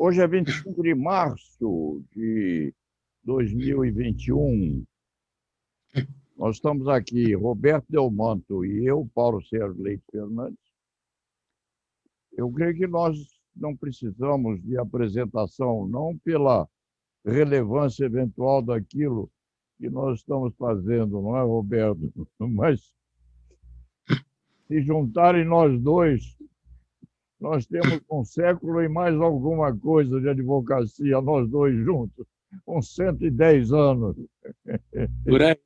Hoje é 25 de março de 2021. Nós estamos aqui, Roberto Delmanto e eu, Paulo Sérgio Leite Fernandes. Eu creio que nós não precisamos de apresentação, não pela relevância eventual daquilo que nós estamos fazendo, não é, Roberto? Mas se juntarem nós dois, nós temos um século e mais alguma coisa de advocacia, nós dois juntos, uns 110 anos. Por aí.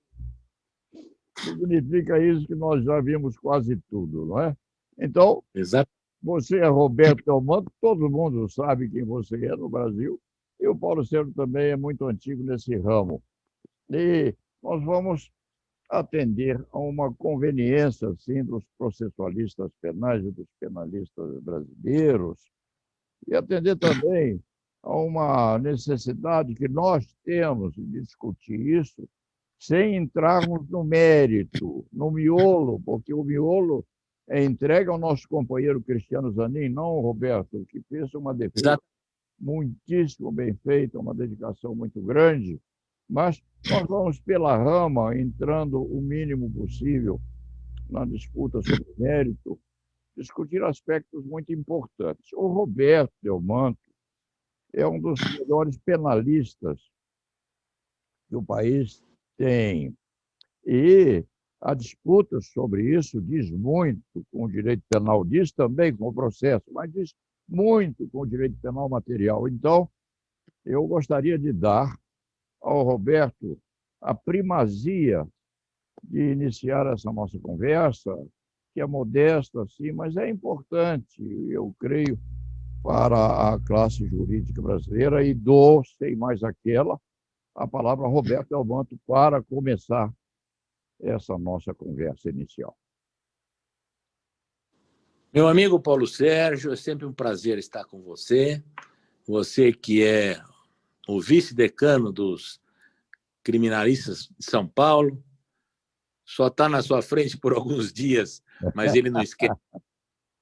Significa isso que nós já vimos quase tudo, não é? Então, Exato. você é Roberto Delmanto, todo mundo sabe quem você é no Brasil, e o Paulo Sérgio também é muito antigo nesse ramo. E nós vamos atender a uma conveniência, assim, dos processualistas penais e dos penalistas brasileiros, e atender também a uma necessidade que nós temos de discutir isso sem entrarmos no mérito, no miolo, porque o miolo é entregue ao nosso companheiro Cristiano Zanin, não, Roberto, que fez uma defesa Exato. muitíssimo bem feita, uma dedicação muito grande, mas nós vamos pela rama, entrando o mínimo possível na disputa sobre mérito, discutir aspectos muito importantes. O Roberto Delmanto é um dos melhores penalistas que o país tem. E a disputa sobre isso diz muito com o direito penal, diz também com o processo, mas diz muito com o direito penal material. Então, eu gostaria de dar ao Roberto a primazia de iniciar essa nossa conversa, que é modesta, sim, mas é importante, eu creio, para a classe jurídica brasileira, e dou, sem mais aquela, a palavra a Roberto Delmanto para começar essa nossa conversa inicial. Meu amigo Paulo Sérgio, é sempre um prazer estar com você. Você que é o vice-decano dos criminalistas de São Paulo, só está na sua frente por alguns dias, mas ele não esquece.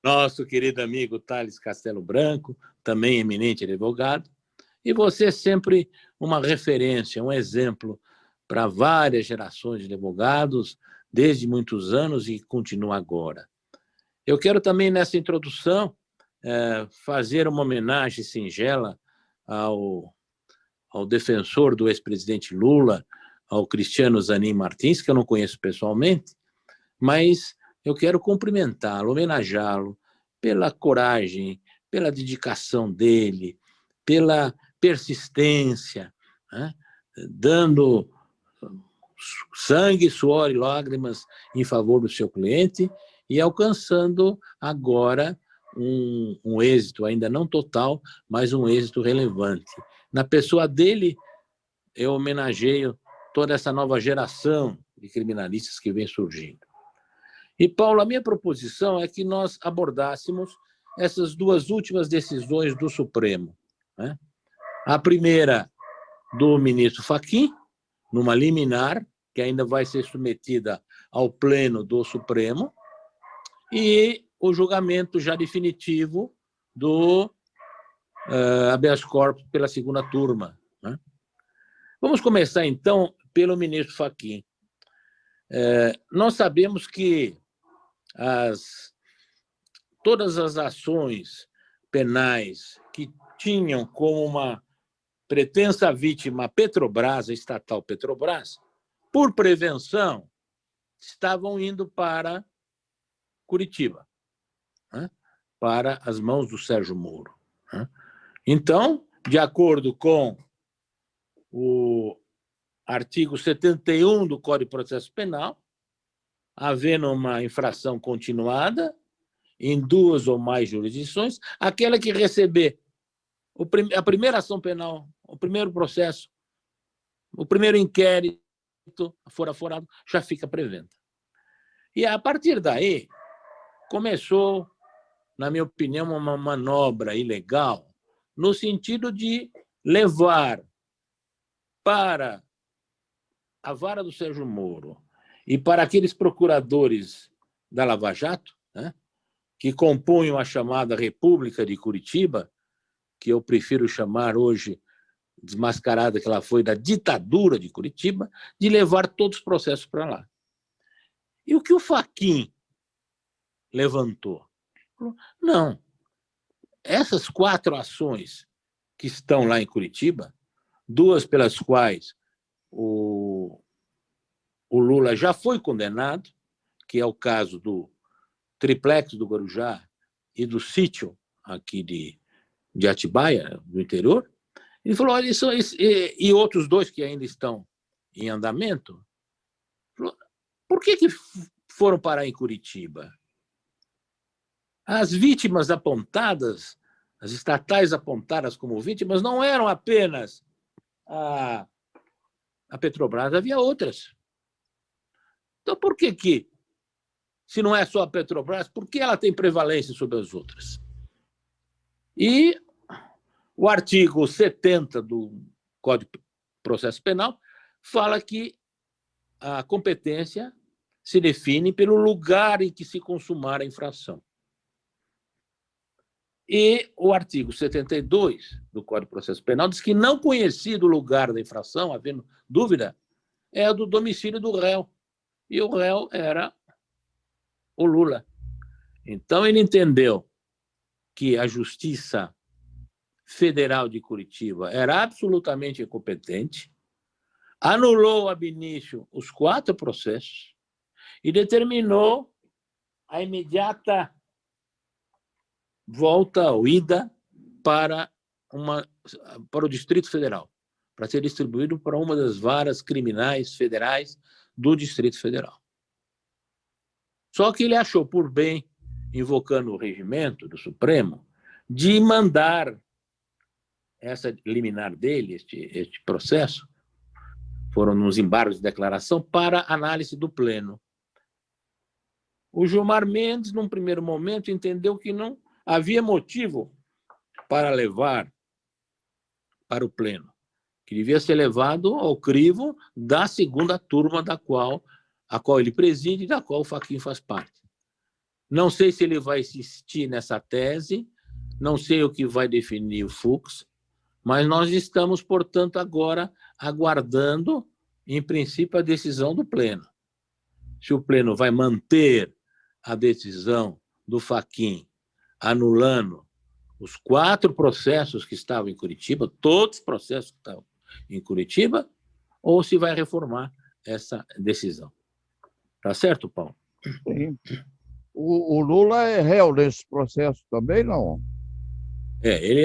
Nosso querido amigo Thales Castelo Branco, também eminente advogado, e você é sempre uma referência, um exemplo para várias gerações de advogados, desde muitos anos e continua agora. Eu quero também, nessa introdução, fazer uma homenagem singela ao defensor do ex-presidente Lula, ao Cristiano Zanin Martins, que eu não conheço pessoalmente, mas eu quero cumprimentá-lo, homenageá-lo pela coragem, pela dedicação dele, pela persistência, né? Dando sangue, suor e lágrimas em favor do seu cliente e alcançando agora um êxito, ainda não total, mas um êxito relevante. Na pessoa dele, eu homenageio toda essa nova geração de criminalistas que vem surgindo. E, Paulo, a minha proposição é que nós abordássemos essas duas últimas decisões do Supremo, né? A primeira, do ministro Fachin, numa liminar, que ainda vai ser submetida ao pleno do Supremo, e o julgamento já definitivo do habeas corpus pela segunda turma, né? Vamos começar, então, pelo ministro Fachin. Nós sabemos que todas as ações penais que tinham como uma pretensa vítima a Petrobras, a estatal Petrobras, por prevenção, estavam indo para Curitiba, né? Para as mãos do Sérgio Moro, né? Então, de acordo com o artigo 71 do Código de Processo Penal, havendo uma infração continuada em duas ou mais jurisdições, aquela que receber a primeira ação penal, o primeiro processo, o primeiro inquérito for aforado, já fica preventa. E, a partir daí, começou, na minha opinião, uma manobra ilegal, no sentido de levar para a vara do Sérgio Moro e para aqueles procuradores da Lava Jato, né, que compunham a chamada República de Curitiba, que eu prefiro chamar hoje, desmascarada que ela foi, da ditadura de Curitiba, de levar todos os processos para lá. E o que o Fachin levantou? Não, essas 4 ações que estão lá em Curitiba, 2 pelas quais o Lula já foi condenado, que é o caso do triplex do Guarujá e do sítio aqui de Atibaia, do interior. Ele falou, olha, e outros 2 que ainda estão em andamento, por que foram parar em Curitiba? As vítimas apontadas, as estatais apontadas como vítimas, não eram apenas a Petrobras, havia outras. Então, por que, se não é só a Petrobras, por que ela tem prevalência sobre as outras? E o artigo 70 do Código de Processo Penal fala que a competência se define pelo lugar em que se consumar a infração. E o artigo 72 do Código de Processo Penal diz que, não conhecido o lugar da infração, havendo dúvida, é do domicílio do réu. E o réu era o Lula. Então, ele entendeu que a Justiça Federal de Curitiba era absolutamente incompetente, anulou ab início os 4 processos e determinou a imediata volta ou ida para o Distrito Federal, para ser distribuído para uma das varas criminais federais do Distrito Federal. Só que ele achou por bem, invocando o regimento do Supremo, de mandar essa liminar dele, este processo, foram nos embargos de declaração, para análise do pleno. O Gilmar Mendes, num primeiro momento, entendeu que não havia motivo para levar para o pleno, que devia ser levado ao crivo da 2ª turma a qual ele preside e da qual o Fachin faz parte. Não sei se ele vai insistir nessa tese, não sei o que vai definir o Fux, mas nós estamos, portanto, agora aguardando, em princípio, a decisão do pleno. Se o pleno vai manter a decisão do Fachin anulando os 4 processos que estavam em Curitiba, todos os processos que estavam em Curitiba, ou se vai reformar essa decisão. Tá certo, Paulo? Sim. O Lula é réu nesse processo também, não? Ele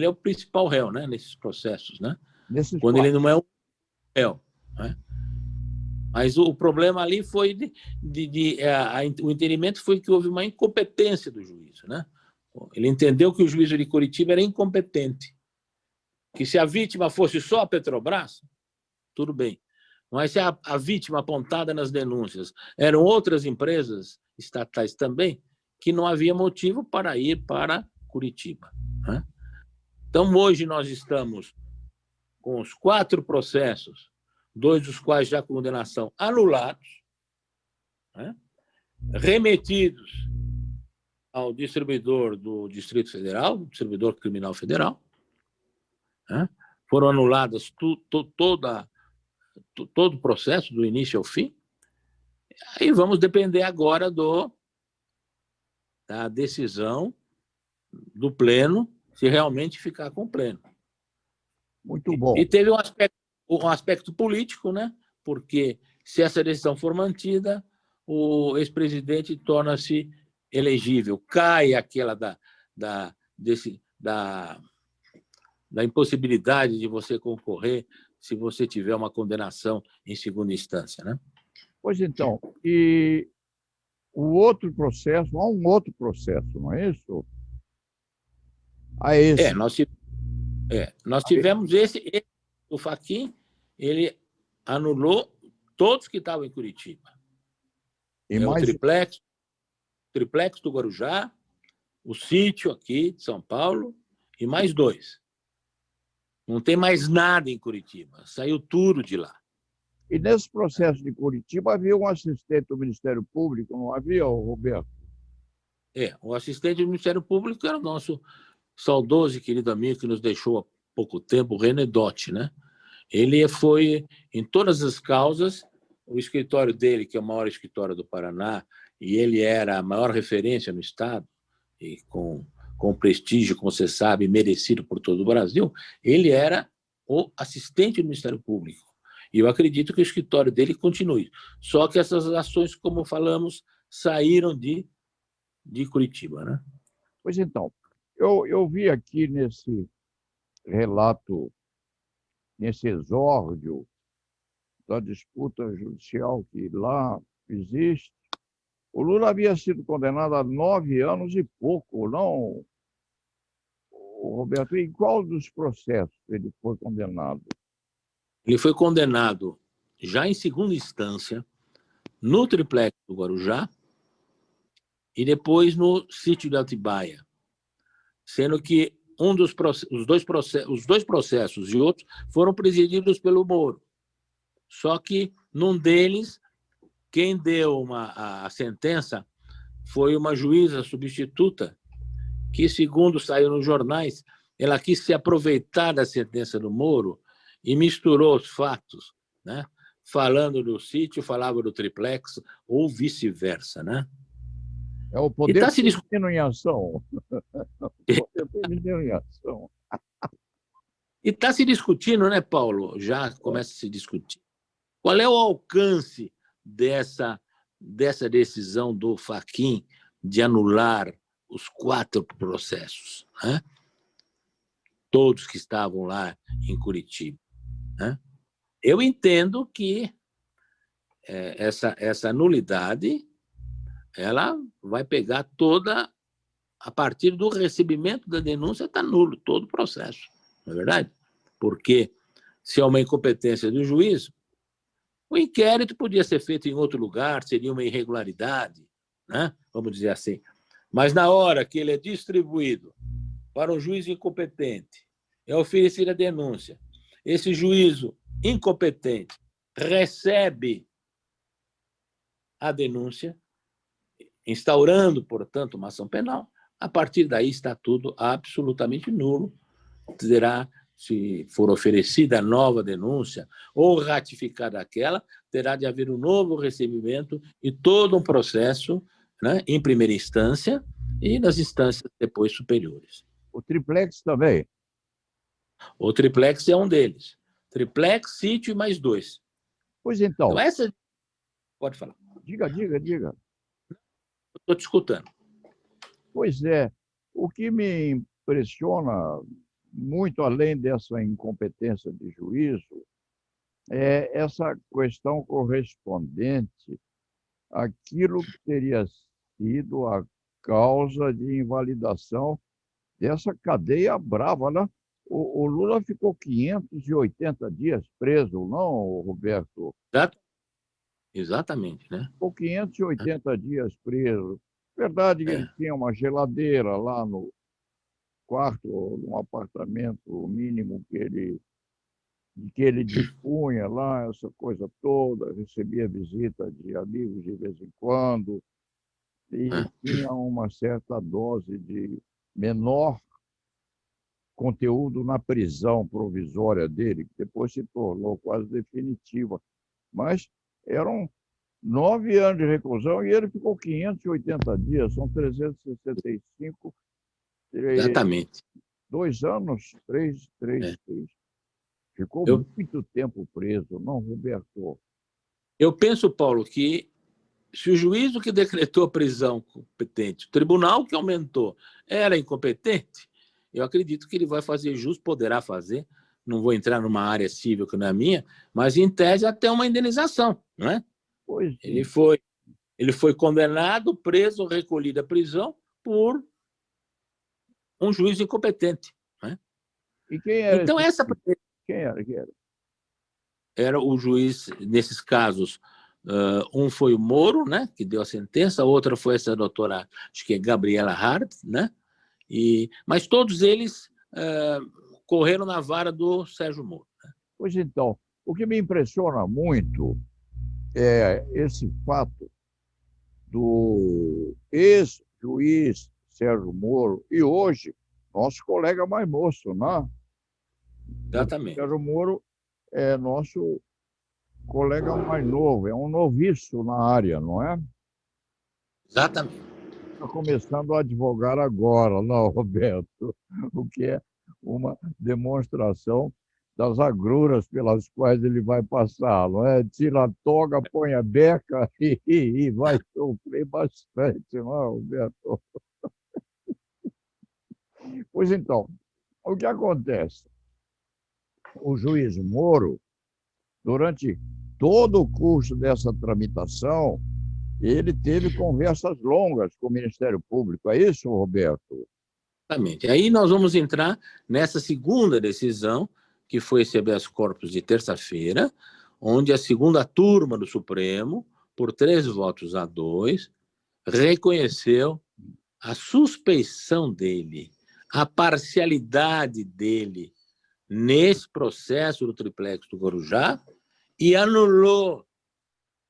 é o principal réu, né, nesses processos, né? Quando 4. ele não é o réu, né? Mas o problema ali foi o entendimento foi que houve uma incompetência do juízo, né? Ele entendeu que o juízo de Curitiba era incompetente, que se a vítima fosse só a Petrobras, tudo bem. Mas se a vítima apontada nas denúncias eram outras empresas estatais também, que não havia motivo para ir para Curitiba, né? Então, hoje nós estamos com os 4 processos, 2 dos quais já com condenação, anulados, né? Remetidos ao distribuidor do Distrito Federal, distribuidor criminal federal, né? Foram anuladas todo o processo, do início ao fim. Aí vamos depender agora da decisão do pleno, se realmente ficar com o pleno. Muito bom. E teve um aspecto político, né? Porque se essa decisão for mantida, o ex-presidente torna-se elegível, cai aquela da impossibilidade de você concorrer se você tiver uma condenação em 2ª instância, né? Pois então, e o outro processo, há um outro processo, não é isso? Há esse. Nós tivemos esse o Fachin, ele anulou todos que estavam em Curitiba. E mais... o triplex do Guarujá, o sítio aqui de São Paulo e mais 2. Não tem mais nada em Curitiba, saiu tudo de lá. E nesse processo de Curitiba havia um assistente do Ministério Público, não havia, Roberto? O assistente do Ministério Público era o nosso saudoso e querido amigo que nos deixou há pouco tempo, o René Dotti, né? Ele foi, em todas as causas, o escritório dele, que é o maior escritório do Paraná, e ele era a maior referência no Estado, e com prestígio, como você sabe, merecido por todo o Brasil, ele era o assistente do Ministério Público. E eu acredito que o escritório dele continue. Só que essas ações, como falamos, saíram de Curitiba, né? Pois então, eu vi aqui nesse relato, nesse exórdio da disputa judicial que lá existe, o Lula havia sido condenado a 9 anos e pouco, não, Roberto? Em qual dos processos ele foi condenado? Ele foi condenado já em segunda instância, no triplex do Guarujá, e depois no sítio de Atibaia, sendo que os dois processos e outros foram presididos pelo Moro. Só que num deles, quem deu a sentença foi uma juíza substituta, que, segundo saiu nos jornais, ela quis se aproveitar da sentença do Moro e misturou os fatos, né? Falando do sítio, falava do triplex, ou vice-versa, né? É o E poder está se feminino em ação. O poder feminino em ação. discutindo, né, Paulo? Já começa a se discutir. Qual é o alcance dessa decisão do Fachin de anular os 4 processos, né? Todos que estavam lá em Curitiba, né? Eu entendo que essa nulidade ela vai pegar toda, a partir do recebimento da denúncia, está nulo todo o processo, não é verdade? Porque se é uma incompetência do juiz, o inquérito podia ser feito em outro lugar, seria uma irregularidade, né? Vamos dizer assim. Mas na hora que ele é distribuído para um juiz incompetente, é oferecida a denúncia, esse juízo incompetente recebe a denúncia, instaurando, portanto, uma ação penal, a partir daí está tudo absolutamente nulo. Terá, se for oferecida a nova denúncia ou ratificada aquela, terá de haver um novo recebimento e todo um processo, né, em primeira instância e nas instâncias depois superiores. O triplex também. O triplex é um deles. Triplex, sítio e mais 2. Pois Então, então, essa... Pode falar. diga. Estou te escutando. Pois é, o que me impressiona, muito além dessa incompetência de juízo, é essa questão correspondente àquilo que teria sido a causa de invalidação dessa cadeia brava, né? O Lula ficou 580 dias preso, não, Roberto? Exatamente, né? Ficou 580 dias preso. Verdade que ele tinha uma geladeira lá no quarto, num apartamento mínimo de que ele dispunha lá, essa coisa toda, recebia visita de amigos de vez em quando, e tinha uma certa dose de menor conteúdo na prisão provisória dele, que depois se tornou quase definitiva. Mas eram 9 anos de reclusão e ele ficou 580 dias, são 365, Exatamente. 2 anos, três. Ficou Eu, muito tempo preso, não, Roberto? eu penso, Paulo, que se o juízo que decretou a prisão competente, o tribunal que aumentou, era incompetente, eu acredito que ele vai fazer jus, poderá fazer, não vou entrar numa área civil que não é minha, mas em tese até uma indenização, não é? Pois ele foi condenado, preso, recolhido à prisão por um juiz incompetente, não é? E quem era Então, esse? Quem era? Era o juiz, nesses casos, um foi o Moro, né, que deu a sentença, a outra foi essa doutora, acho que é Gabriela Hart, né, mas todos eles correram na vara do Sérgio Moro. Né? Pois então, o que me impressiona muito é esse fato do ex-juiz Sérgio Moro, e hoje nosso colega mais moço, né? Exatamente. Sérgio Moro é nosso colega mais novo, é um noviço na área, não é? Exatamente. Está começando a advogar agora, não, Roberto, o que é uma demonstração das agruras pelas quais ele vai passar, não é? Tira a toga, põe a beca e vai sofrer bastante, não é, Roberto? Pois então, o que acontece? O juiz Moro, durante todo o curso dessa tramitação, ele teve conversas longas com o Ministério Público. É isso, Roberto? Exatamente. Aí nós vamos entrar nessa segunda decisão, que foi esse habeas corpus de terça-feira, onde a segunda turma do Supremo, por 3 votos a 2, reconheceu a suspeição dele, a parcialidade dele nesse processo do triplex do Guarujá e anulou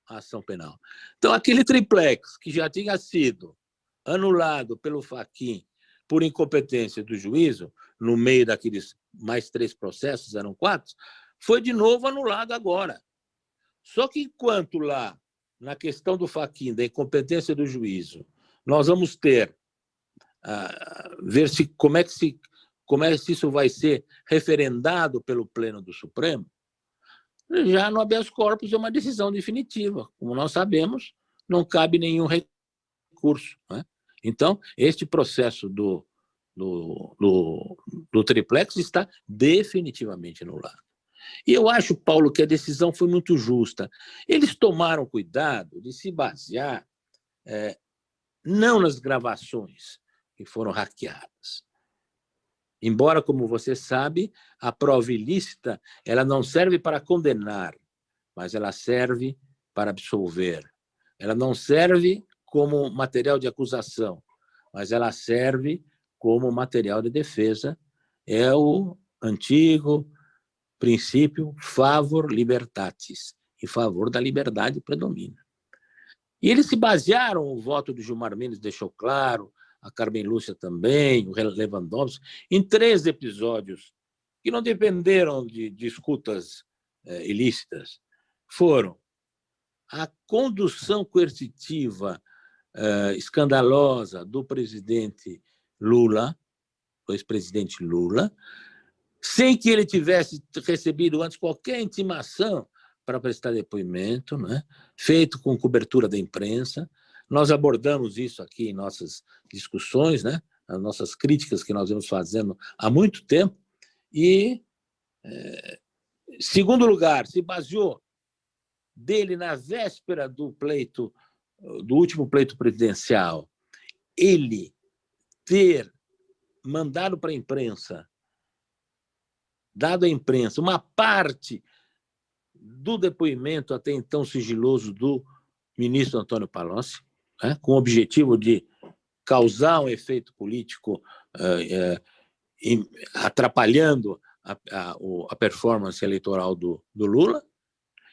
a ação penal. Então, aquele triplex que já tinha sido anulado pelo Fachin por incompetência do juízo, no meio daqueles mais 3 processos, eram 4, foi de novo anulado agora. Só que enquanto lá, na questão do Fachin, da incompetência do juízo, nós vamos ter, ver se como é que isso vai ser referendado pelo Pleno do Supremo, já no habeas corpus é uma decisão definitiva. Como nós sabemos, não cabe nenhum recurso, né? Então, este processo do triplex está definitivamente anulado. E eu acho, Paulo, que a decisão foi muito justa. Eles tomaram cuidado de se basear não nas gravações que foram hackeadas. Embora, como você sabe, a prova ilícita ela não serve para condenar, mas ela serve para absolver. Ela não serve como material de acusação, mas ela serve como material de defesa. É o antigo princípio favor libertatis, em favor da liberdade predomina. E eles se basearam, o voto do Gilmar Mendes deixou claro, a Carmen Lúcia também, o Lewandowski, em 3 episódios que não dependeram de escutas ilícitas. Foram a condução coercitiva escandalosa do presidente Lula, do ex-presidente Lula, sem que ele tivesse recebido antes qualquer intimação para prestar depoimento, né? Feito com cobertura da imprensa. Nós abordamos isso aqui em nossas discussões, né? As nossas críticas que nós vamos fazendo há muito tempo. E, segundo lugar, se baseou dele na véspera do último pleito presidencial, ele ter mandado para a imprensa, dado à imprensa uma parte do depoimento até então sigiloso do ministro Antônio Palocci, né, com o objetivo de causar um efeito político atrapalhando a performance eleitoral do Lula.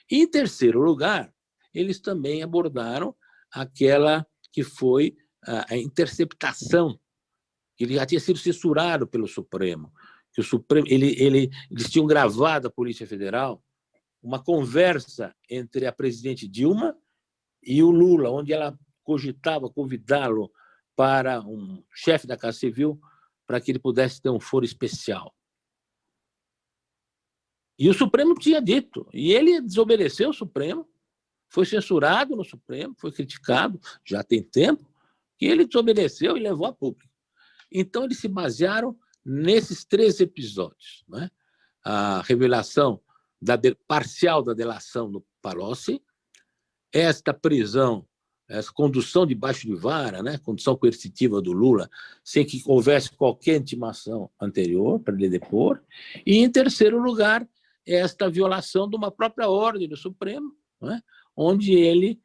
E, em terceiro lugar, eles também abordaram aquela que foi a interceptação, que ele já tinha sido censurado pelo Supremo, que o Supremo eles tinham gravado a Polícia Federal uma conversa entre a presidente Dilma e o Lula, onde ela cogitava convidá-lo para um chefe da Casa Civil para que ele pudesse ter um foro especial. E o Supremo tinha dito, e ele desobedeceu o Supremo, foi censurado no Supremo, foi criticado, já tem tempo, que ele desobedeceu e levou a público. Então, eles se basearam nesses 3 episódios, né? A revelação parcial da delação do Palocci, esta prisão, essa condução debaixo de vara, né? Condução coercitiva do Lula, sem que houvesse qualquer intimação anterior para ele depor, e, em terceiro lugar, esta violação de uma própria ordem do Supremo, né? Onde ele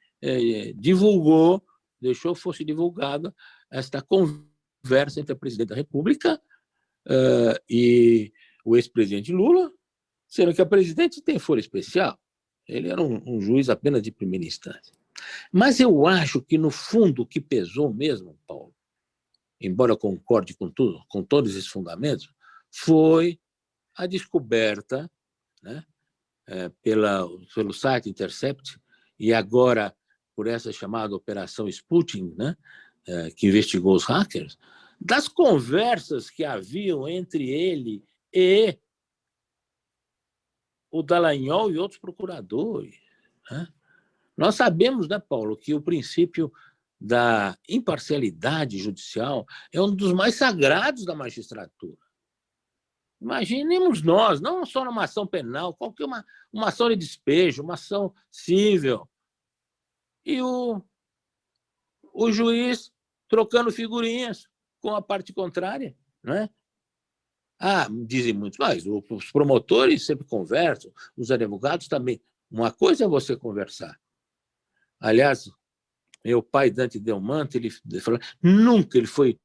deixou fosse divulgada esta conversa entre a presidente da República e o ex-presidente Lula, sendo que a presidente tem foro especial. Ele era um juiz apenas de primeira instância. Mas eu acho que, no fundo, o que pesou mesmo, Paulo, embora eu concorde com tudo, com todos esses fundamentos, foi a descoberta, né, pelo site Intercept e agora por essa chamada Operação Sputnik, né, que investigou os hackers, das conversas que haviam entre ele e o Dallagnol e outros procuradores. Né? Nós sabemos, né, Paulo, que o princípio da imparcialidade judicial é um dos mais sagrados da magistratura. Imaginemos nós, não só numa ação penal, qualquer uma ação de despejo, uma ação cível, e o juiz trocando figurinhas com a parte contrária, né? Dizem muitos, mas os promotores sempre conversam, os advogados também. Uma coisa é você conversar. Aliás, meu pai, Dante Delmanto, ele falou, nunca ele foi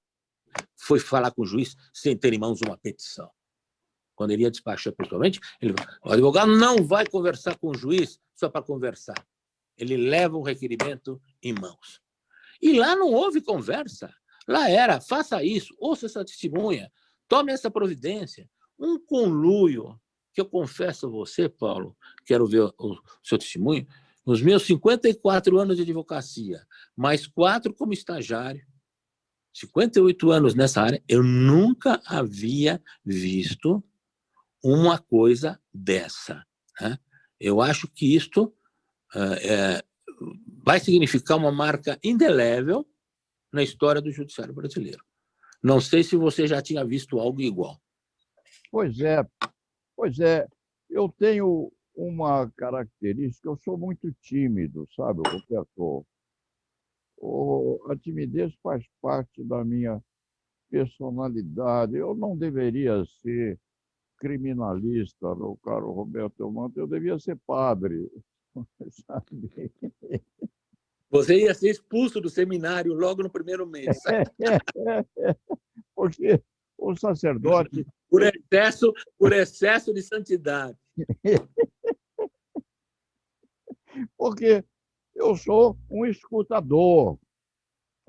falar com o juiz sem ter em mãos uma petição. Quando ele ia despachar pessoalmente, o advogado não vai conversar com o juiz só para conversar. Ele leva o requerimento em mãos. E lá não houve conversa. Lá era, faça isso, ouça essa testemunha, tome essa providência. Um conluio, que eu confesso a você, Paulo, quero ver o seu testemunho, nos meus 54 anos de advocacia, mais 4 como estagiário, 58 anos nessa área, eu nunca havia visto uma coisa dessa. Né? Eu acho que isto vai significar uma marca indelével na história do judiciário brasileiro. Não sei se você já tinha visto algo igual. Pois é. Eu tenho uma característica, eu sou muito tímido, sabe, Roberto? A timidez faz parte da minha personalidade. Eu não deveria ser criminalista, meu caro Roberto Manto, eu devia ser padre. Sabe? Você ia ser expulso do seminário logo no primeiro mês. Porque o sacerdote... Por excesso de santidade. Porque eu sou um escutador.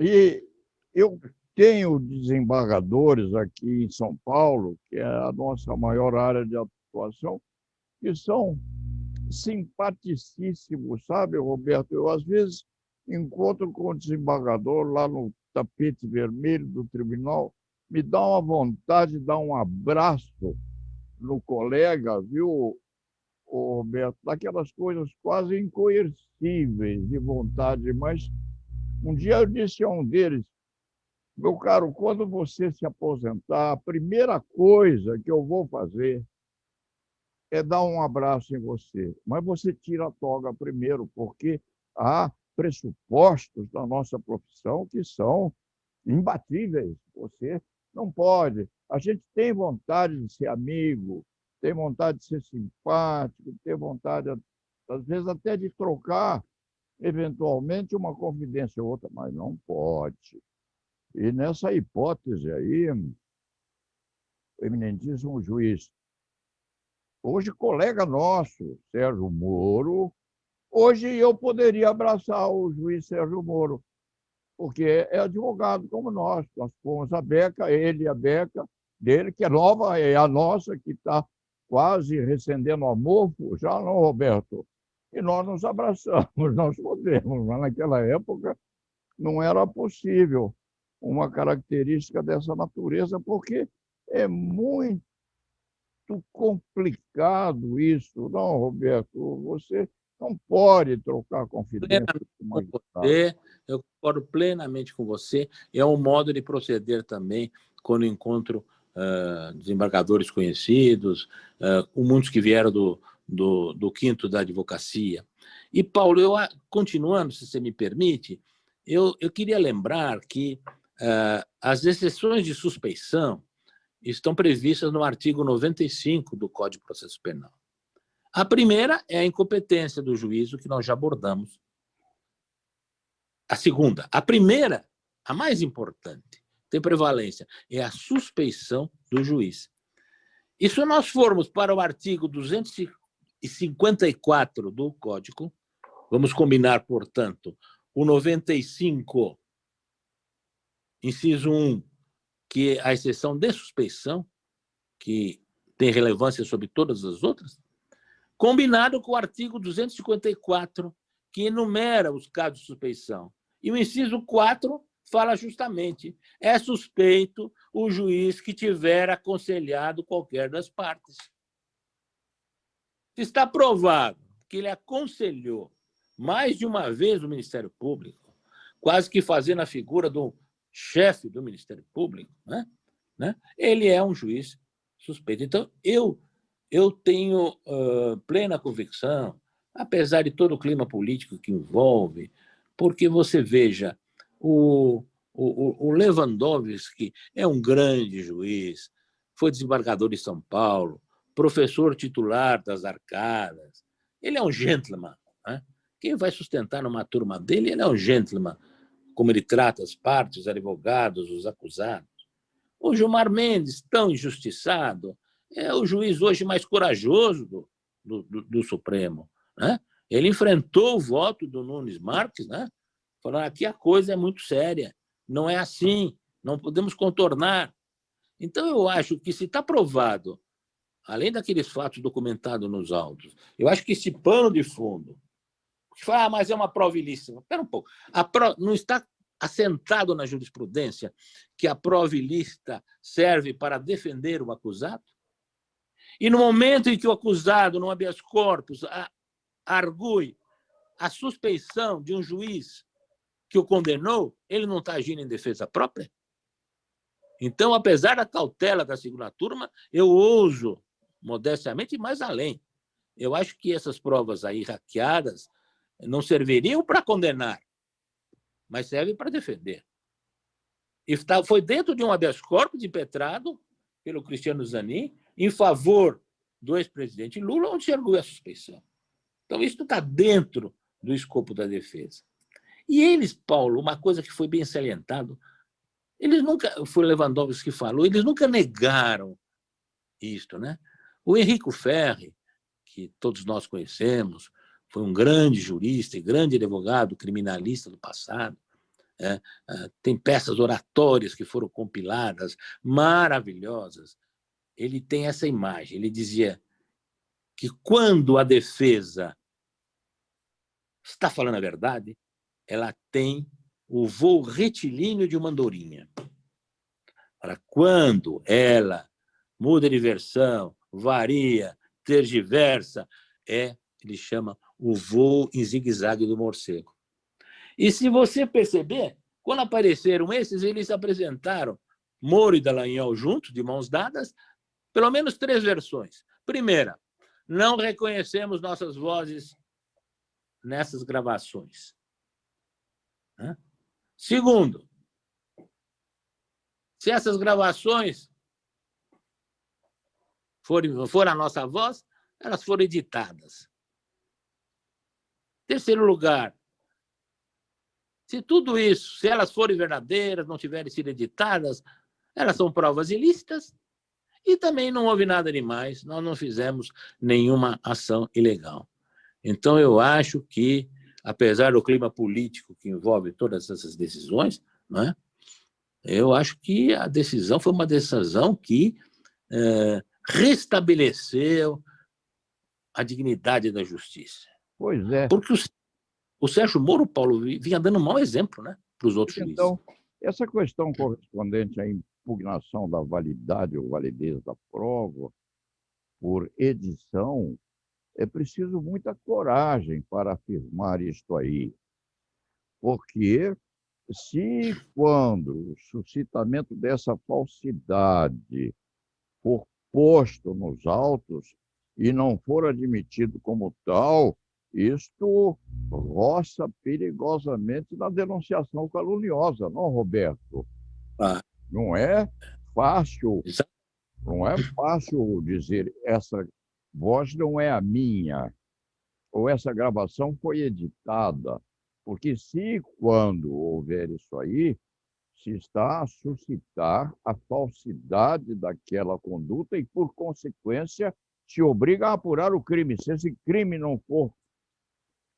E eu tenho desembargadores aqui em São Paulo, que é a nossa maior área de atuação, que são simpaticíssimos, sabe, Roberto? Eu, às vezes, encontro com o desembargador lá no tapete vermelho do tribunal, me dá uma vontade de dar um abraço no colega, viu, Roberto? Daquelas coisas quase incoercíveis de vontade, mas um dia eu disse a um deles, meu caro, quando você se aposentar, a primeira coisa que eu vou fazer é dar um abraço em você. Mas você tira a toga primeiro, porque há pressupostos da nossa profissão que são imbatíveis. Você não pode. A gente tem vontade de ser amigo, tem vontade de ser simpático, tem vontade, às vezes, até de trocar, eventualmente, uma confidência ou outra, mas não pode. E nessa hipótese aí, o eminentíssimo juiz, hoje colega nosso, Sérgio Moro, hoje eu poderia abraçar o juiz Sérgio Moro, porque é advogado como nós fomos a beca, ele a beca dele, que é nova, é a nossa, que está quase recendendo a mofo, já não, Roberto? E nós nos abraçamos, nós podemos, mas naquela época não era possível uma característica dessa natureza, porque é muito complicado isso, não, Roberto? Você não pode trocar confidência com com você, eu concordo plenamente com você. É um modo de proceder também quando encontro desembargadores conhecidos, muitos que vieram do quinto da advocacia. E, Paulo, continuando, se você me permite, eu queria lembrar que as exceções de suspeição estão previstas no artigo 95 do Código de Processo Penal. A primeira é a incompetência do juízo, que nós já abordamos. A segunda, a primeira, a mais importante, tem prevalência, é a suspeição do juiz. E se nós formos para o artigo 254 do Código, vamos combinar, portanto, o 95, inciso 1, que a exceção de suspeição, que tem relevância sobre todas as outras, combinado com o artigo 254, que enumera os casos de suspeição. E o inciso 4 fala justamente: é suspeito o juiz que tiver aconselhado qualquer das partes. Se está provado que ele aconselhou mais de uma vez o Ministério Público, quase que fazendo a figura do chefe do Ministério Público, né? Ele é um juiz suspeito. Então, eu tenho plena convicção, apesar de todo o clima político que envolve, porque você veja, o Lewandowski é um grande juiz, foi desembargador de São Paulo, professor titular das Arcadas, ele é um gentleman, né? Quem vai sustentar numa turma dele, ele é um gentleman, como ele trata as partes, os advogados, os acusados. O Gilmar Mendes, tão injustiçado, é o juiz hoje mais corajoso do Supremo, né? Ele enfrentou o voto do Nunes Marques, né? Falando: aqui a coisa é muito séria, não é assim, não podemos contornar. Então, eu acho que, se está provado, além daqueles fatos documentados nos autos, eu acho que esse pano de fundo, que fala: mas é uma prova ilícita. Espera um pouco, não está assentado na jurisprudência que a prova ilícita serve para defender o acusado? E no momento em que o acusado, no habeas corpus, argue a suspeição de um juiz que o condenou, ele não está agindo em defesa própria? Então, apesar da cautela da segunda turma, eu ouso, modestamente, ir mais além. Eu acho que essas provas aí hackeadas não serviriam para condenar, mas servem para defender. E foi dentro de um habeas corpus impetrado pelo Cristiano Zanin em favor do ex-presidente Lula, onde se arguiu a suspeição. Então, isso está dentro do escopo da defesa. E eles, Paulo, uma coisa que foi bem salientado, eles nunca, foi Lewandowski que falou, eles nunca negaram isto, né? O Enrico Ferri, que todos nós conhecemos, foi um grande jurista e grande advogado criminalista do passado. Tem peças oratórias que foram compiladas, maravilhosas. Ele tem essa imagem. Ele dizia que, quando a defesa está falando a verdade, ela tem o voo retilíneo de uma andorinha. Para quando ela muda de versão, varia, tergiversa, ele chama o voo em zigue-zague do morcego. E, se você perceber, quando apareceram esses, eles apresentaram, Moro e Dallagnol juntos, de mãos dadas, pelo menos 3 versões. Primeira: não reconhecemos nossas vozes nessas gravações. Segundo, se essas gravações forem a nossa voz, elas foram editadas. Terceiro lugar, se tudo isso, se elas forem verdadeiras, não tiverem sido editadas, elas são provas ilícitas e também não houve nada demais, nós não fizemos nenhuma ação ilegal. Então, eu acho que, apesar do clima político que envolve todas essas decisões, né, eu acho que a decisão foi uma decisão que restabeleceu a dignidade da justiça. Pois é. Porque o Sérgio Moro, Paulo, vinha dando um mau exemplo, né, para os outros juízes. Então, essa questão correspondente à impugnação da validade ou validez da prova por edição, é preciso muita coragem para afirmar isto aí. Porque, se, quando o suscitamento dessa falsidade for posto nos autos e não for admitido como tal, isto roça perigosamente na denunciação caluniosa, não, Roberto? Não é fácil, não é fácil dizer: essa voz não é a minha, ou essa gravação foi editada, porque, se, quando houver isso aí, se está a suscitar a falsidade daquela conduta e, por consequência, se obriga a apurar o crime. Se esse crime não for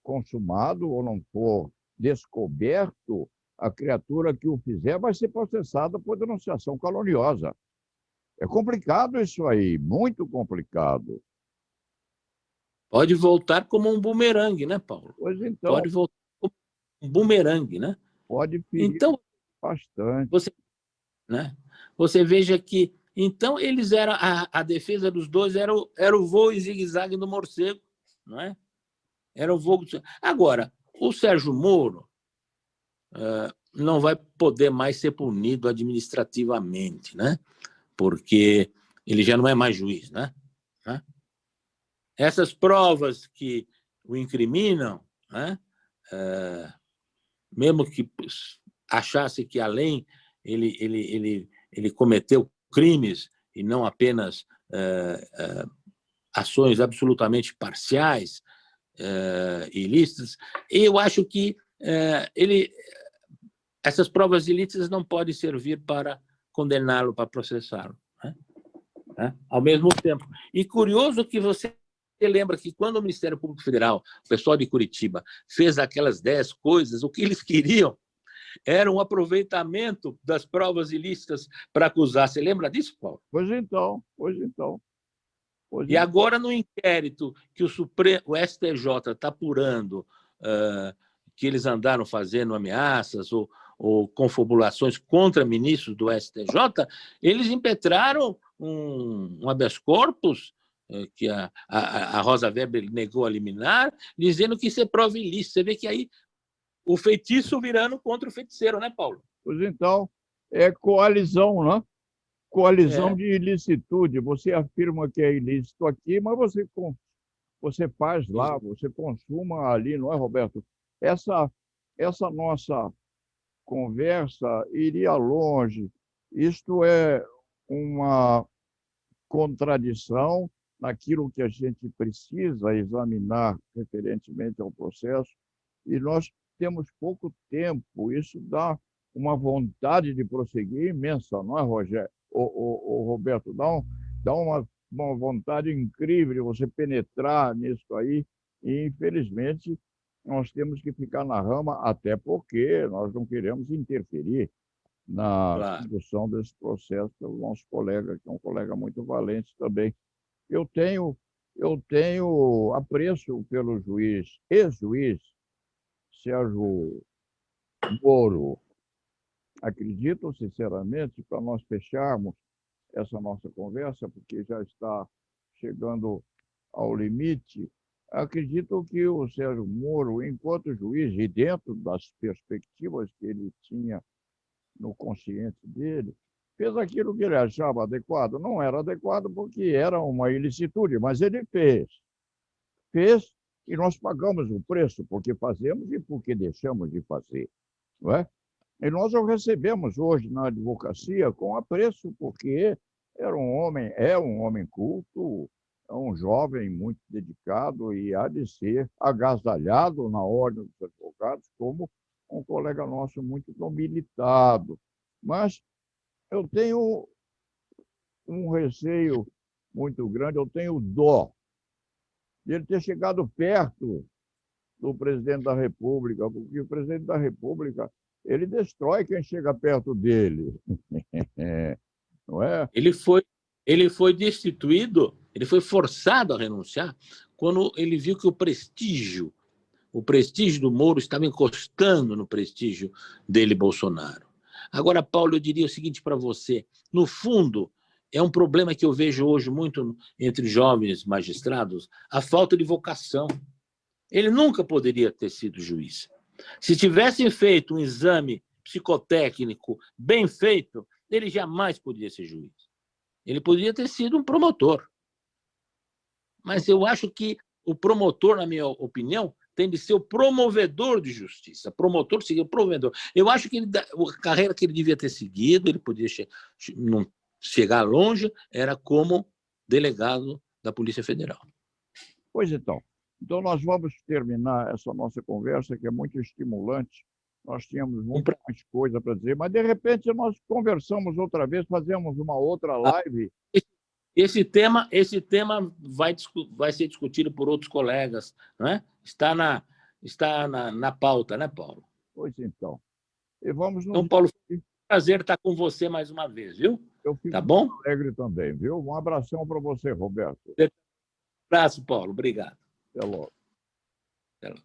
consumado ou não for descoberto, a criatura que o fizer vai ser processada por denunciação caluniosa. É complicado isso aí, muito complicado. Pode voltar como um bumerangue, né, Paulo? Pois então, Pode voltar como um bumerangue, né? pode ferir Então, bastante. você, né? Você veja que, então, eles eram, a defesa dos dois era o voo em zigue-zague do morcego, não é? Era o voo. Agora, o Sérgio Moro não vai poder mais ser punido administrativamente, né? Porque ele já não é mais juiz, né? Essas provas que o incriminam, né? Mesmo que achasse que além ele cometeu crimes e não apenas ações absolutamente parciais, ilícitas, eu acho que essas provas ilícitas não podem servir para condená-lo, para processá-lo, né? Ao mesmo tempo. E curioso que você lembra que quando o Ministério Público Federal, o pessoal de Curitiba, fez aquelas 10 coisas, o que eles queriam era um aproveitamento das provas ilícitas para acusar. Você lembra disso, Paulo? Pois então, pois então. Pois E então. agora, no inquérito que o STJ está apurando, que eles andaram fazendo ameaças ou confabulações contra ministros do STJ, eles impetraram um habeas corpus, que a Rosa Weber negou a liminar, dizendo que isso é prova ilícita. Você vê que aí o feitiço virando contra o feiticeiro, né, Paulo? Pois então, é coalizão, né? Coalizão É. de ilicitude. Você afirma que é ilícito aqui, mas você faz lá, você consuma ali, não é, Roberto? Essa nossa conversa iria longe. Isto é uma contradição naquilo que a gente precisa examinar referentemente ao processo, e nós temos pouco tempo. Isso dá uma vontade de prosseguir imensa, não é, Rogério? O Roberto, dá uma vontade incrível de você penetrar nisso aí, e infelizmente nós temos que ficar na rama, até porque nós não queremos interferir na Claro. condução desse processo pelo nosso colega, que é um colega muito valente também. Eu tenho apreço pelo ex-juiz Sérgio Moro. Acredito, sinceramente, para nós fecharmos essa nossa conversa, porque já está chegando ao limite, acredito que o Sérgio Moro, enquanto juiz, e dentro das perspectivas que ele tinha no consciente dele, fez aquilo que ele achava adequado. Não era adequado porque era uma ilicitude, mas ele fez. Fez e nós pagamos o preço porque fazemos e porque deixamos de fazer, não é? E nós o recebemos hoje na advocacia com apreço, porque é um homem culto, é um jovem muito dedicado e há de ser agasalhado na ordem dos advogados como um colega nosso muito nobilitado. Mas eu tenho um receio muito grande, eu tenho dó de ele ter chegado perto do presidente da República, porque o presidente da República ele destrói quem chega perto dele. Não é? Ele foi destituído, ele foi forçado a renunciar quando ele viu que o prestígio do Moro estava encostando no prestígio dele, Bolsonaro. Agora, Paulo, eu diria o seguinte para você: no fundo, é um problema que eu vejo hoje muito entre jovens magistrados, a falta de vocação. Ele nunca poderia ter sido juiz. Se tivessem feito um exame psicotécnico bem feito, ele jamais poderia ser juiz. Ele poderia ter sido um promotor. Mas eu acho que o promotor, na minha opinião, tem de ser o promovedor de justiça. Promotor seria o promovedor. Eu acho que a carreira que ele devia ter seguido, ele podia não chegar longe, era como delegado da Polícia Federal. Pois então. Então, nós vamos terminar essa nossa conversa, que é muito estimulante. Nós tínhamos muito mais coisa para dizer, mas, de repente, nós conversamos outra vez, fazemos uma outra live. Esse tema vai ser discutido por outros colegas, não é? Está na pauta, né, Paulo? Pois então. E vamos nos... Então, Paulo, prazer estar com você mais uma vez, viu? Eu fico tá bom? muito alegre também, viu? Um abração para você, Roberto. Um abraço, Paulo. Obrigado. Até logo. Até logo.